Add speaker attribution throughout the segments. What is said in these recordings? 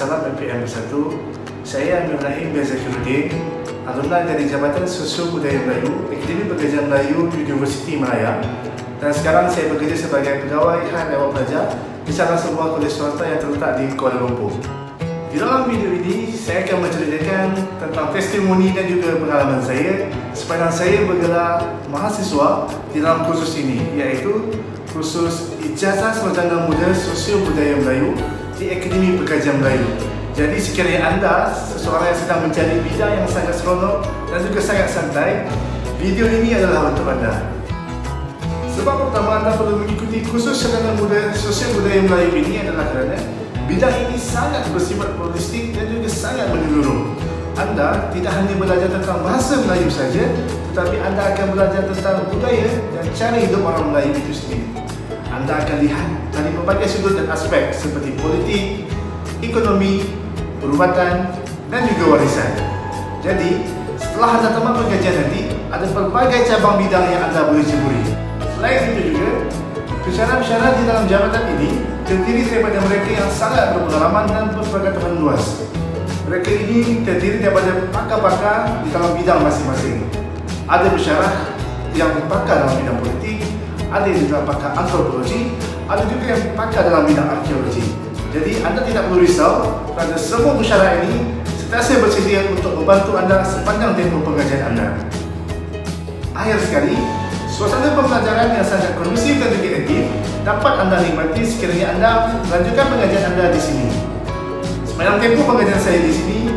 Speaker 1: Salam MPM Bersatu. Saya Amir Rahim bin Zakiruddin, alumni dari Jabatan Sosio Budaya Melayu, Akademi Pengajian Melayu Universiti Malaya, dan sekarang saya bekerja sebagai pegawai hal ehwal pelajar di salah sebuah kolej swasta yang terletak di Kuala Lumpur. Di dalam video ini, saya akan menceritakan tentang testimoni dan juga pengalaman saya sepanjang saya bergelar mahasiswa di dalam kursus ini, iaitu kursus Ijazah Sarjana Muda Sosio Budaya Melayu di Akademi Pengajian Melayu. Jadi sekiranya anda seseorang yang sedang mencari bidang yang sangat seronok dan juga sangat santai, video ini adalah untuk anda. Sebab pertama anda perlu mengikuti kursus Sarjana Muda Sosio Budaya Melayu ini adalah kerana bidang ini sangat bersifat holistik dan juga sangat menyeluruh. Anda tidak hanya belajar tentang bahasa Melayu saja, tetapi anda akan belajar tentang budaya dan cara hidup orang Melayu itu sendiri. Anda akan lihat dari berbagai sudut dan aspek seperti politik, ekonomi, perubatan dan juga warisan. Jadi, setelah anda tamat pengajian nanti, ada pelbagai cabang bidang yang anda boleh ceburi. Selain itu juga, pensyarah-pensyarah di dalam jabatan ini terdiri daripada mereka yang sangat berpengalaman dan berpengetahuan luas. Mereka ini terdiri daripada pakar-pakar di dalam bidang masing-masing. Ada pensyarah yang pakar dalam bidang politik, ada yang dalam pakar antropologi, ada juga yang pakar dalam bidang arkeologi. Jadi anda tidak perlu risau kerana semua pensyarah ini sentiasa bersedia untuk membantu anda sepanjang tempoh pengajian anda. Akhir sekali, suasana pembelajaran yang sangat kondusif dan juga aktif dapat anda nikmati sekiranya anda melanjutkan pengajian anda di sini. Sepanjang tempoh pengajian saya di sini,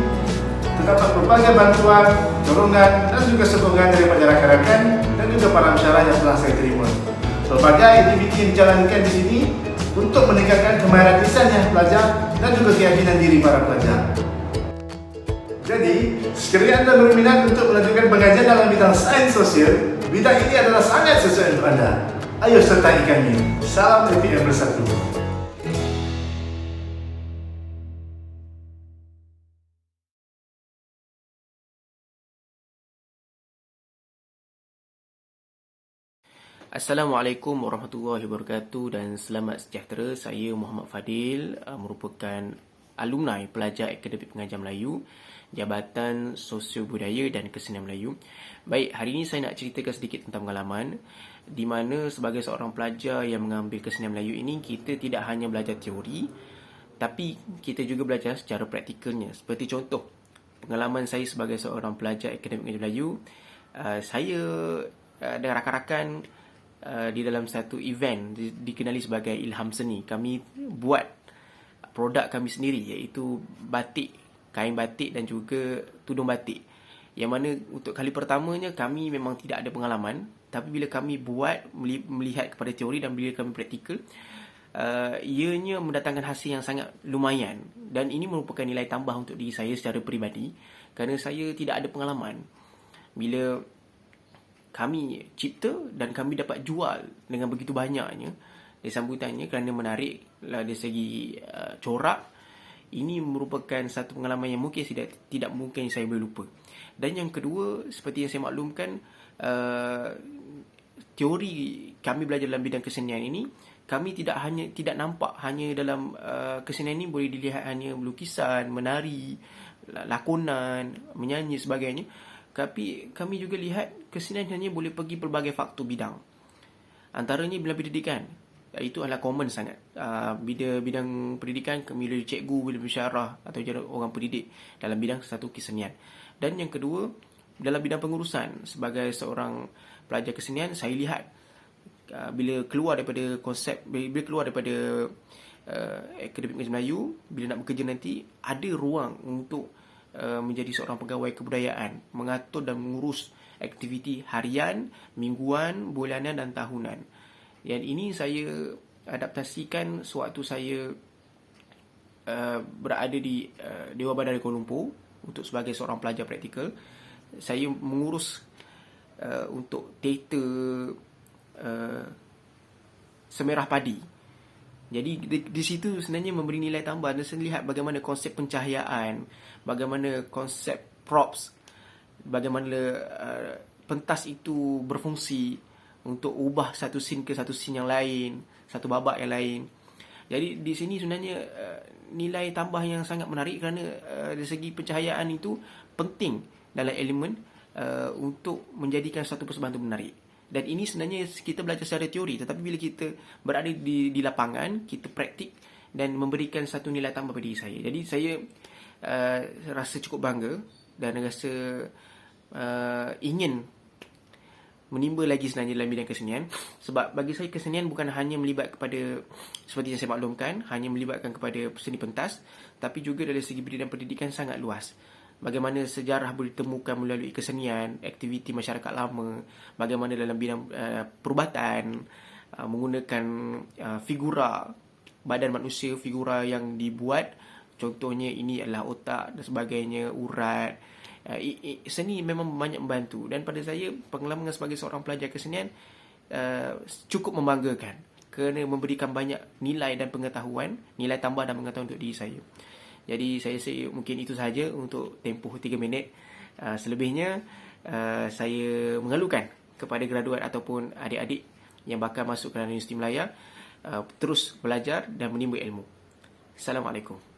Speaker 1: terdapat berbagai bantuan, dorongan dan juga sokongan daripada rakan-rakan dan juga para pensyarah yang telah saya terima. Berbagai aktiviti yang dijalankan di sini untuk meningkatkan kemahiran lisan yang pelajar dan juga keyakinan diri para pelajar. Jadi, sekiranya anda berminat untuk melanjutkan pengajian dalam bidang sains sosial, bidang ini adalah sangat sesuai untuk anda. Ayo sertai kami. Salam MPM Bersatu.
Speaker 2: Assalamualaikum warahmatullahi wabarakatuh dan selamat sejahtera. Saya Muhammad Fadil, merupakan alumni pelajar Akademi Pengajian Melayu, Jabatan Sosio Budaya dan Kesenian Melayu. Baik, hari ini saya nak ceritakan sedikit tentang pengalaman di mana sebagai seorang pelajar yang mengambil Kesenian Melayu ini, kita tidak hanya belajar teori, tapi kita juga belajar secara praktikalnya. Seperti contoh, pengalaman saya sebagai seorang pelajar Akademi Pengajian Melayu, saya dan rakan-rakan di dalam satu event dikenali sebagai Ilham Seni. Kami buat produk kami sendiri, iaitu batik, kain batik dan juga tudung batik. Yang mana untuk kali pertamanya kami memang tidak ada pengalaman, tapi bila kami buat, melihat kepada teori dan bila kami praktikal, ianya mendatangkan hasil yang sangat lumayan. Dan ini merupakan nilai tambah untuk diri saya secara peribadi, kerana saya tidak ada pengalaman. Bila kami cipta dan kami dapat jual dengan begitu banyaknya, dari sambutannya kerana menarik dari segi corak, ini merupakan satu pengalaman yang mungkin tidak mungkin saya boleh lupa. Dan yang kedua, seperti yang saya maklumkan, teori kami belajar dalam bidang kesenian ini, kami tidak nampak hanya dalam kesenian ini boleh dilihat hanya lukisan, menari, lakonan, menyanyi sebagainya. Tapi kami juga lihat kesenian hanya boleh pergi pelbagai faktor bidang. Antaranya bidang pendidikan. Itu adalah common sangat. Bidang pendidikan, bila cikgu, bila pensyarah atau orang pendidik dalam bidang satu kesenian. Dan yang kedua, dalam bidang pengurusan. Sebagai seorang pelajar kesenian, saya lihat bila keluar daripada konsep, bila keluar daripada Akademi Pengajian Melayu, bila nak bekerja nanti, ada ruang untuk menjadi seorang pegawai kebudayaan, mengatur dan mengurus aktiviti harian, mingguan, bulanan dan tahunan. Dan ini saya adaptasikan sewaktu saya berada di Dewan Bandar Kuala Lumpur untuk sebagai seorang pelajar praktikal. Saya mengurus untuk teater Semerah Padi. Jadi di situ sebenarnya memberi nilai tambah, dan saya lihat bagaimana konsep pencahayaan, bagaimana konsep props, bagaimana pentas itu berfungsi untuk ubah satu scene ke satu scene yang lain, satu babak yang lain. Jadi di sini sebenarnya nilai tambah yang sangat menarik kerana dari segi pencahayaan itu penting dalam elemen untuk menjadikan satu persembahan itu menarik. Dan ini sebenarnya kita belajar secara teori, tetapi bila kita berada di lapangan, kita praktik dan memberikan satu nilai tambah pada diri saya. Jadi saya rasa cukup bangga dan rasa ingin menimba lagi sebenarnya dalam bidang kesenian. Sebab bagi saya kesenian bukan hanya melibat kepada, seperti yang saya maklumkan, hanya melibatkan kepada seni pentas, tapi juga dari segi bidang pendidikan sangat luas. Bagaimana sejarah boleh ditemukan melalui kesenian, aktiviti masyarakat lama, bagaimana dalam bidang perubatan menggunakan figura badan manusia, figura yang dibuat, contohnya ini adalah otak dan sebagainya, urat. Seni memang banyak membantu, dan pada saya pengalaman sebagai seorang pelajar kesenian cukup membanggakan kerana memberikan banyak nilai dan pengetahuan, nilai tambah dan pengetahuan untuk diri saya. Jadi saya rasa mungkin itu sahaja untuk tempoh 3 minit. Selebihnya saya mengalukan kepada graduat ataupun adik-adik yang bakal masuk ke dalam Universiti Melaya terus belajar dan menimba ilmu. Assalamualaikum.